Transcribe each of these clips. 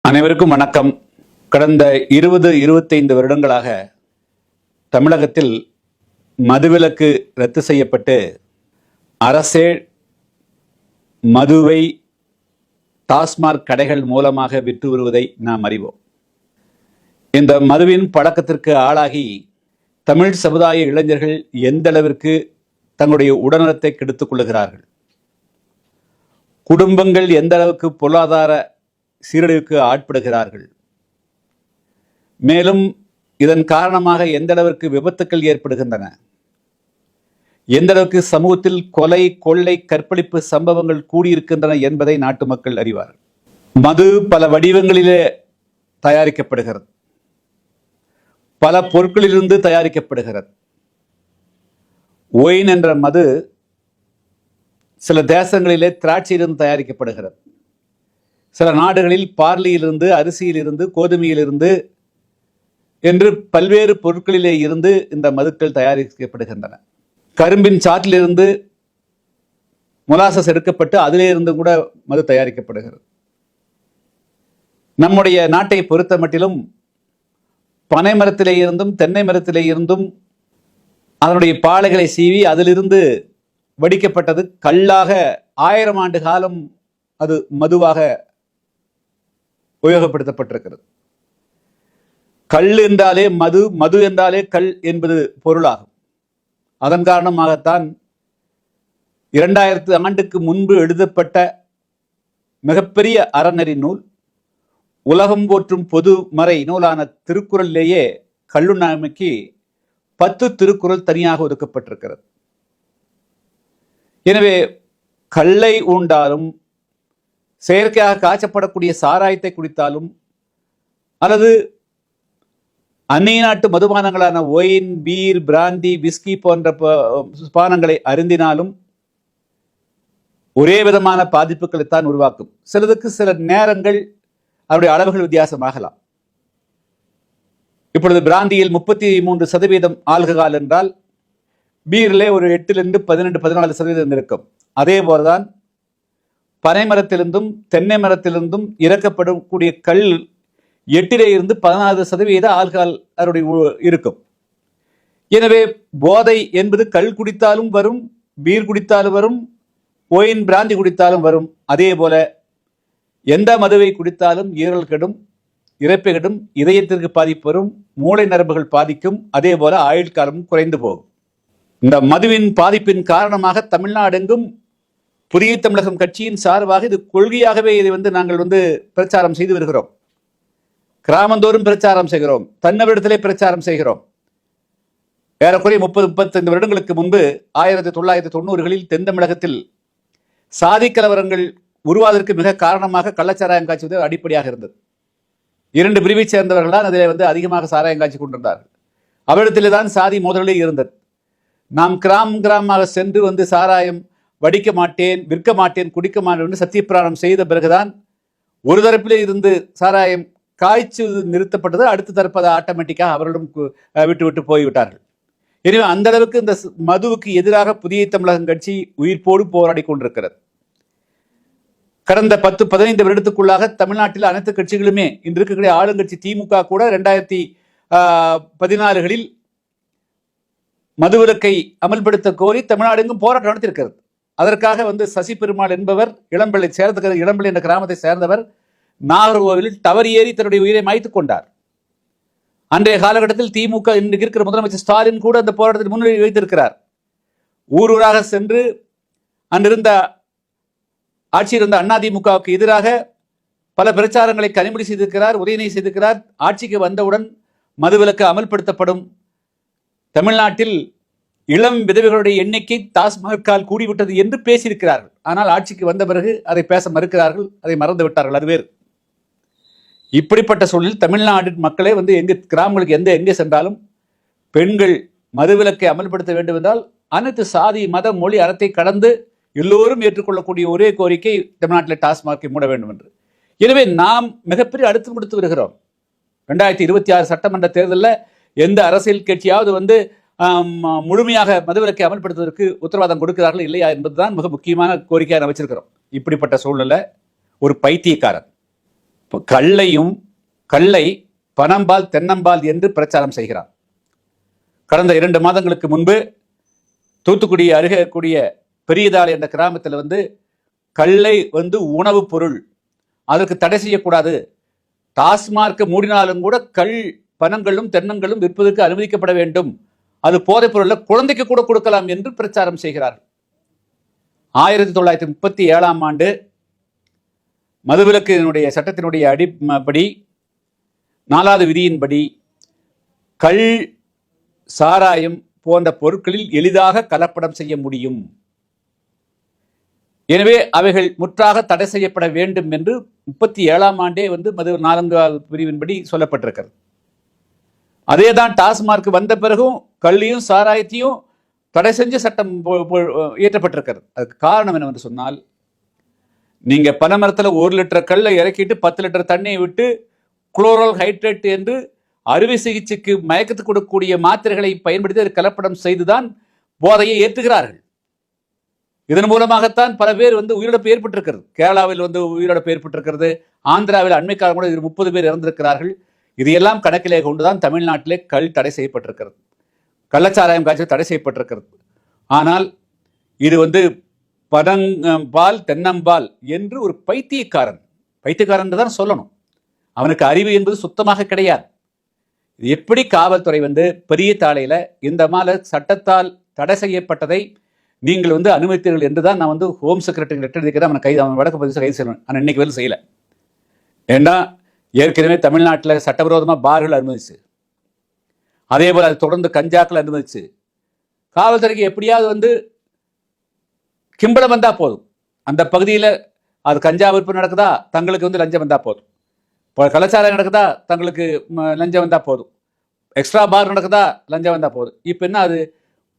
அனைவருக்கும் வணக்கம். கடந்த 20-25 வருடங்களாக தமிழகத்தில் மதுவிலக்கு ரத்து செய்யப்பட்டு அரசே மதுவை டாஸ்மாக் கடைகள் மூலமாக விற்று வருவதை நாம் அறிவோம். இந்த மதுவின் பழக்கத்திற்கு ஆளாகி தமிழ் சமுதாய இளைஞர்கள் எந்த அளவிற்கு தங்களுடைய உடல்நலத்தை கெடுத்துக் கொள்ளுகிறார்கள், குடும்பங்கள் எந்த அளவுக்கு பொருளாதார சீரழிவுக்கு ஆட்படுகிறார்கள், மேலும் இதன் காரணமாக எந்த அளவிற்கு விபத்துக்கள் ஏற்படுகின்றன, எந்த அளவுக்கு சமூகத்தில் கொலை, கொள்ளை, கற்பழிப்பு சம்பவங்கள் கூடியிருக்கின்றன என்பதை நாட்டு மக்கள் அறிவார். மது பல வடிவங்களிலே தயாரிக்கப்படுகிறது, பல பொருட்களிலிருந்து தயாரிக்கப்படுகிறது. ஒயின் என்ற மது சில தேசங்களிலே திராட்சையிலிருந்து தயாரிக்கப்படுகிறது. சில நாடுகளில் பார்லியிலிருந்து, அரிசியிலிருந்து, கோதுமையிலிருந்து என்று பல்வேறு பொருட்களிலே இருந்து இந்த மதுக்கள் தயாரிக்கப்படுகின்றன. கரும்பின் சாற்றிலிருந்து மொலாசஸ் எடுக்கப்பட்டு அதிலே இருந்து கூட மது தயாரிக்கப்படுகிறது. நம்முடைய நாட்டை பொறுத்த மட்டிலும் பனை மரத்திலே இருந்தும் தென்னை மரத்திலே இருந்தும் அதனுடைய பாலைகளை சீவி அதிலிருந்து வடிக்கப்பட்டது கல்லாக 1000 ஆண்டு காலம் அது மதுவாக உபயோகப்படுத்தப்பட்டிருக்கிறது. கல் என்றாலே மது, மது என்றாலே கல் என்பது பொருளாகும். அதன் காரணமாகத்தான் 2000 ஆண்டுக்கு முன்பு எழுதப்பட்ட மிகப்பெரிய அறநெறி நூல், உலகம் போற்றும் பொது மறை நூலான திருக்குறளிலேயே கள்ளுண்ணாமைக்கு 10 திருக்குறள் தனியாக ஒதுக்கப்பட்டிருக்கிறது. எனவே கல்லை உண்டாலும், செயற்கையாக காய்ச்சப்படக்கூடிய சாராயத்தை குடித்தாலும், அல்லது அந்நிய நாட்டு மதுபானங்களான ஒயின், பீர், பிராந்தி, விஸ்கி போன்ற பானங்களை அருந்தினாலும் ஒரே விதமான பாதிப்புகளைத்தான் உருவாக்கும். சிலதுக்கு சில நேரங்கள் அவருடைய அளவுகள் வித்தியாசமாகலாம். இப்பொழுது பிராந்தியில் 33% ஆல்கஹால் என்றால் பீரிலே ஒரு 8 14% இருக்கும். அதே போலதான் பனை மரத்திலிருந்தும் தென்னை மரத்திலிருந்தும் இறக்கப்படக்கூடிய கல் 8 14% ஆல்கஹால் அதனுடைய இருக்கும். எனவே போதை என்பது கல் குடித்தாலும் வரும், பீர் குடித்தாலும் வரும், ஒயின் பிராந்தி குடித்தாலும் வரும். அதே போல எந்த மதுவை குடித்தாலும் ஈரல் கெடும், இறப்பை கெடும், இதயத்திற்கு பாதிப்பு வரும், மூளை நரம்புகள் பாதிக்கும். அதே போல ஆயுள் காலமும் குறைந்து போகும். இந்த மதுவின் பாதிப்பின் காரணமாக தமிழ்நாடெங்கும் புதிய தமிழகம் கட்சியின் சார்பாக இது கொள்கையாகவே இதை நாங்கள் பிரச்சாரம் செய்து வருகிறோம். கிராமந்தோறும் பிரச்சாரம் செய்கிறோம், தன்னவரிடத்திலே பிரச்சாரம் செய்கிறோம். ஏறக்குறைய 30-35 வருடங்களுக்கு முன்பு 1990களில் தென் தமிழகத்தில் சாதி கலவரங்கள் உருவாவதற்கு மிக காரணமாக கள்ளச்சாராயம் காய்ச்சுவது அடிப்படையாக இருந்தது. 2 பிரிவை சேர்ந்தவர்கள் தான் அதில் அதிகமாக சாராயம் காய்ச்சி கொண்டிருந்தார்கள். அவரிடத்திலே தான் சாதி மோதலே இருந்தது. நாம் கிராமமாக சென்று சாராயம் வடிக்க மாட்டேன், விற்க மாட்டேன், குடிக்க மாட்டேன் என்று சத்தியப்பிராணம் செய்த பிறகுதான் ஒரு தரப்பிலே இருந்து சாராயம் காய்ச்சி நிறுத்தப்பட்டது. அடுத்த தரப்பு அதை ஆட்டோமேட்டிக்காக அவர்களிடம் விட்டு போய்விட்டார்கள். எனவே அந்த அளவுக்கு இந்த மதுவுக்கு எதிராக புதிய தமிழகம் கட்சி உயிர்ப்போடு போராடி கொண்டிருக்கிறது. கடந்த 10-15 வருடத்துக்குள்ளாக தமிழ்நாட்டில் அனைத்து கட்சிகளுமே, இன்று இருக்கக்கூடிய ஆளுங்கட்சி திமுக கூட 2014களில் மதுவிலக்கை அமல்படுத்த கோரி தமிழ்நாடு எங்கும் போராட்டம் நடத்தியிருக்கிறது. அதற்காக சசி பெருமாள் என்பவர் இளம்பிள்ளை என்ற கிராமத்தை சேர்ந்தவர் நாகர்கோவிலில் டவர் ஏறி தன்னுடைய உயிரை மாய்த்துக் கொண்டார். அன்றைய காலகட்டத்தில் திமுக இன்றைக்கு இருக்கிற முதலமைச்சர் ஸ்டாலின் கூட அந்த போராட்டத்தில் முன்னிலை வைத்திருக்கிறார். ஊராக சென்று அன்றிருந்த ஆட்சியில் இருந்த அதிமுகவுக்கு எதிராக பல பிரச்சாரங்களை கனிமொழி செய்திருக்கிறார், உதயநிதி செய்திருக்கிறார். ஆட்சிக்கு வந்தவுடன் மதுவிலக்கு அமல்படுத்தப்படும், தமிழ்நாட்டில் இளம் விதவைகளுடைய எண்ணிக்கை டாஸ்மாகால் கூடிவிட்டது என்று பேசியிருக்கிறார்கள். ஆனால் ஆட்சிக்கு வந்த பிறகு அதை பேச மறுக்கிறார்கள், அதை மறந்து விட்டார்கள். அது வேறு. இப்படிப்பட்ட சூழலில் தமிழ்நாடு மக்களே கிராமங்களுக்கு எங்கே சென்றாலும் பெண்கள் மதுவிலக்கை அமல்படுத்த வேண்டும் என்றால் அனைத்து சாதி, மத, மொழி, அறத்தை கடந்து எல்லோரும் ஏற்றுக்கொள்ளக்கூடிய ஒரே கோரிக்கை தமிழ்நாட்டில் டாஸ்மாகை மூட வேண்டும் என்று. எனவே நாம் மிகப்பெரிய அழுத்தம் கொடுத்து வருகிறோம். 2026 சட்டமன்ற தேர்தலில் எந்த அரசியல் கட்சியாவது முழுமையாக மதுவிலக்கை அமல்படுத்துவதற்கு உத்தரவாதம் கொடுக்கிறார்கள் இல்லையா என்பதுதான் மிக முக்கியமான கோரிக்கையாக வச்சிருக்கிறோம். இப்படிப்பட்ட சூழ்நிலை ஒரு பைத்தியக்காரன் கல்லை பனம்பால் தென்னம்பால் என்று பிரச்சாரம் செய்கிறார். கடந்த 2 மாதங்களுக்கு முன்பு தூத்துக்குடி அருகே கூடிய பெரியதாள் என்ற கிராமத்தில் கல்லை உணவுப் பொருள், அதற்கு தடை செய்யக்கூடாது, டாஸ்மார்க் மூடினாலும் கூட கல் பனங்களும் தென்னங்களும் விற்பதற்கு அனுமதிக்கப்பட வேண்டும், அது போதைப் பொருள் குழந்தைக்கு கூட கொடுக்கலாம் என்று பிரச்சாரம் செய்கிறார். 1937ஆம் ஆண்டு மதுவிலக்கினுடைய சட்டத்தினுடைய அடிப்படி 4வது விதியின்படி கள், சாராயம் போன்ற பொருட்களில் எளிதாக கலப்படம் செய்ய முடியும். எனவே அவைகள் முற்றாக தடை செய்யப்பட வேண்டும் என்று 37ஆம் ஆண்டே மது 4வது பிரிவின்படி சொல்லப்பட்டிருக்கிறது. அதேதான் டாஸ்மார்க் வந்த பிறகும் கள்ளியும் சாராயத்தையும் தடை செஞ்ச சட்டம் இயற்றப்பட்டிருக்கிறது. அதுக்கு காரணம் என்னவென்று சொன்னால், நீங்க பனைமரத்தில் 1 லிட்டர் கல்லை இறக்கிட்டு 10 லிட்டர் தண்ணியை விட்டு குளோரல் ஹைட்ரேட் என்று அறுவை சிகிச்சைக்கு மயக்கத்துக்கு கொடுக்கக்கூடிய மாத்திரைகளை பயன்படுத்தி கலப்படம் செய்துதான் போதையை ஏற்றுகிறார்கள். இதன் மூலமாகத்தான் பல பேர் உயிரிழப்பு ஏற்பட்டிருக்கிறது. கேரளாவில் உயிரிழப்பு ஏற்பட்டிருக்கிறது. ஆந்திராவில் அண்மை காலம் கூட 30 பேர் இறந்திருக்கிறார்கள். இதையெல்லாம் கணக்கிலே கொண்டுதான் தமிழ்நாட்டிலே கள் தடை செய்யப்பட்டிருக்கிறது, கள்ளச்சாராயம் காய்ச்சல் தடை செய்யப்பட்டிருக்கிறது. ஆனால் இது பனம்பால் தென்னம்பால் என்று ஒரு பைத்தியக்காரன் தான் சொல்லணும். அவனுக்கு அறிவு என்பது சுத்தமாக கிடையாது. எப்படி காவல்துறை பெரிய தாளையில இந்த மாலை சட்டத்தால் தடை செய்யப்பட்டதை நீங்கள் அனுமதித்தீர்கள் என்றுதான் நான் ஹோம் செக்ரட்டரி லெட்டர் எழுதிக்கிறேன். அவன் வடக்கு பதிவு கைது செய்யணும். ஆனால் இன்னைக்கு வேலை செய்யல. ஏன்னா ஏற்கனவே தமிழ்நாட்டில் சட்டவிரோதமாக பார்கள் அனுமதிச்சு, அதே போல் அது தொடர்ந்து கஞ்சாக்கள் அனுமதிச்சு, காவல்துறைக்கு எப்படியாவது கிம்பளம் வந்தா போதும், அந்த பகுதியில் அது கஞ்சா விற்பனை நடக்குதா தங்களுக்கு லஞ்சம் வந்தா போதும், இப்போ கலாச்சாரம் நடக்குதா தங்களுக்கு லஞ்சம் வந்தா போதும், எக்ஸ்ட்ரா பார் நடக்குதா லஞ்சம் வந்தா போதும். இப்போ என்ன, அது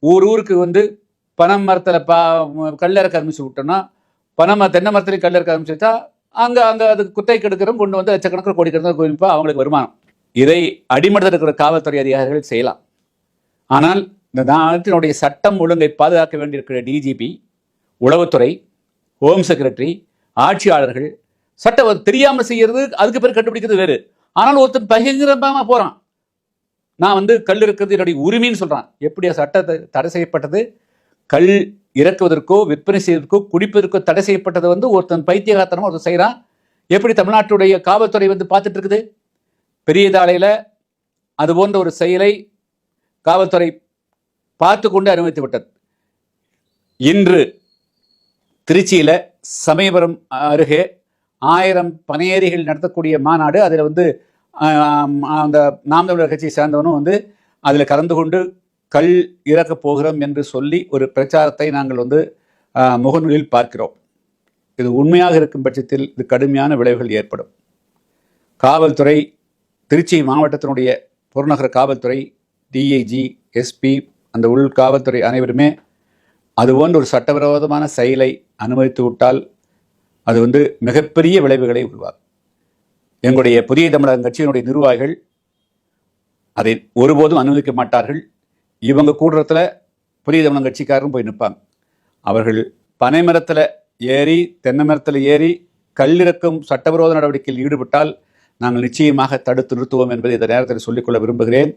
ஊருக்கு பனை மரத்தில் கல்லறக்க ஆரம்பிச்சு விட்டோம்னா, தென்னை மரத்துலையும் கல்லறக்க ஆரம்பிச்சுட்டா அங்கே அதுக்கு குத்தை கெடுக்கிறோம், கொண்டு லட்சக்கணக்கில் கோடிக்கணக்கில் குறிப்பாக அவங்களுக்கு வருமானம். இதை அடிமட்டத்தில் இருக்கிற காவல்துறை அதிகாரிகள் செய்யலாம். ஆனால் இந்த நாட்டினுடைய சட்டம் ஒழுங்கை பாதுகாக்க வேண்டியிருக்கிற டிஜிபி, உளவுத்துறை, ஹோம் செக்ரட்டரி, ஆட்சியாளர்கள் சட்டம் தெரியாமல் செய்யறது, அதுக்கு பேர் கண்டுபிடிக்கிறது வேறு. ஆனால் ஒருத்தன் பகிரங்கமாக போறான், நான் கல் இருக்கிறது என்னுடைய உரிமைன்னு சொல்றான். எப்படி சட்டத்தை தடை செய்யப்பட்டது? கல் இறக்குவதற்கோ விற்பனை செய்வதற்கோ குடிப்பதற்கோ தடை செய்யப்பட்டது ஒருத்தன் பைத்தியகாரத்தனமா ஒருத்தன் செய்யறான். எப்படி தமிழ்நாட்டுடைய காவல்துறை பார்த்துட்டு இருக்குது? பெரிய தாளையில அது போன்ற ஒரு செயலை காவல்துறை பார்த்து கொண்டு அனுமதித்து விட்டது. இன்று திருச்சியில சமயபுரம் அருகே 1000 பனையேறிகள் நடத்தக்கூடிய மாநாடு. அதில் அந்த நாம் தமிழர் கட்சியை சேர்ந்தவனும் அதில் கலந்து கொண்டு கல் இறக்கப் போகிறோம் என்று சொல்லி ஒரு பிரச்சாரத்தை நாங்கள் முகநூலில் பார்க்கிறோம். இது உண்மையாக இருக்கும் பட்சத்தில் இது கடுமையான விளைவுகள் ஏற்படும். காவல்துறை, திருச்சி மாவட்டத்தினுடைய புறநகர காவல்துறை, டிஐஜி, எஸ்பி, அந்த உள் காவல்துறை அனைவருமே அதுபோன்ற ஒரு சட்டவிரோதமான செயலை அனுமதித்து விட்டால் அது மிகப்பெரிய விளைவுகளை உருவாகும். எங்களுடைய புதிய தமிழகம் கட்சியினுடைய நிர்வாகிகள் அதை ஒருபோதும் அனுமதிக்க மாட்டார்கள். இவங்க கூடுறதுல புதிய தமிழகம் கட்சிக்காரரும் போய் நிற்பாங்க. அவர்கள் பனை மரத்தில் ஏறி, தென்னை மரத்தில் ஏறி கல்லிறக்கும் சட்டவிரோத நடவடிக்கையில் ஈடுபட்டால் நாங்கள் நிச்சயமாக தடுத்து நிறுத்துவோம் என்பதை இந்த நேரத்தில் சொல்லிக்கொள்ள விரும்புகிறேன்.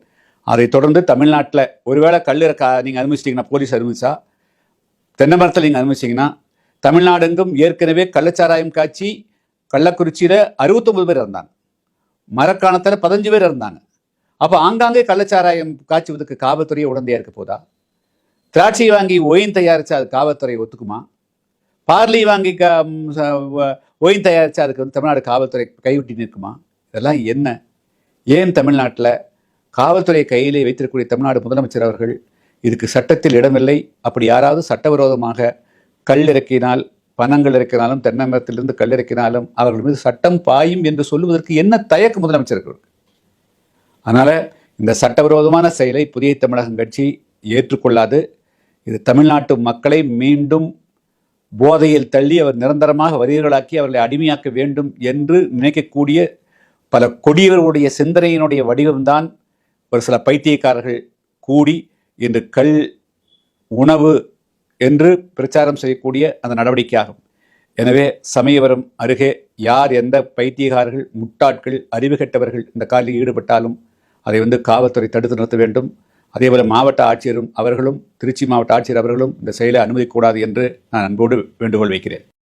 அதை தொடர்ந்து தமிழ்நாட்டில் ஒருவேளை கல்லிறக்க நீங்கள் அனுமதிச்சிட்டிங்கன்னா, போலீஸ் அனுமதிச்சா, தென்னை மரத்தில் நீங்கள் அனுமதிச்சிங்கன்னா, தமிழ்நாடெங்கும் ஏற்கனவே கள்ளச்சாராயம் காய்ச்சி கள்ளக்குறிச்சியில் 69 பேர் இருந்தாங்க, மரக்காணத்தில் 15 பேர் இருந்தாங்க. அப்போ ஆங்காங்கே கள்ளச்சாராயம் காய்ச்சுவதற்கு காவல்துறையை உடந்தையாக இருக்க போதா? திராட்சை வாங்கி ஒயின் தயாரித்தா அது காவல்துறை ஒத்துக்குமா? பார்லி வாங்கி ஒயின் தயாரித்தா அதுக்கு தமிழ்நாடு காவல்துறை கைவிட்டி நிற்குமா? இதெல்லாம் என்ன? ஏன் தமிழ்நாட்டில் காவல்துறை கையிலே வைத்திருக்கக்கூடிய தமிழ்நாடு முதலமைச்சர் அவர்கள் இதுக்கு சட்டத்தில் இடமில்லை, அப்படி யாராவது சட்டவிரோதமாக கல் இறக்கினால், பணங்கள் இறக்கினாலும், தென்னை மரத்திலிருந்து கல் இறக்கினாலும் அவர்கள் மீது சட்டம் பாயும் என்று சொல்லுவதற்கு என்ன தயக்கம் முதலமைச்சருக்கு? அதனால் இந்த சட்டவிரோதமான செயலை புதிய தமிழகம் கட்சி ஏற்றுக்கொள்ளாது. இது தமிழ்நாட்டு மக்களை மீண்டும் போதையில் தள்ளி அவர் நிரந்தரமாக வரியர்களாக்கி அவர்களை அடிமையாக்க வேண்டும் என்று நினைக்கக்கூடிய பல கொடியவர்களுடைய சிந்தனையினுடைய வடிவம்தான் ஒரு சில பைத்தியக்காரர்கள் கூடி இன்று கல் உணவு என்று பிரச்சாரம் செய்யக்கூடிய அந்த நடவடிக்கையாகும். எனவே சமயவரம் அருகே யார் எந்த பைத்தியகாரர்கள், முட்டாட்கள், அறிவு கெட்டவர்கள் இந்த காலில் ஈடுபட்டாலும் அதை காவல்துறை தடுத்து நிறுத்த வேண்டும். அதேபோல மாவட்ட ஆட்சியரும் அவர்களும், திருச்சி மாவட்ட ஆட்சியர் அவர்களும் இந்த செயலை அனுமதிக்கக்கூடாது என்று நான் அன்போடு வேண்டுகோள் வைக்கிறேன்.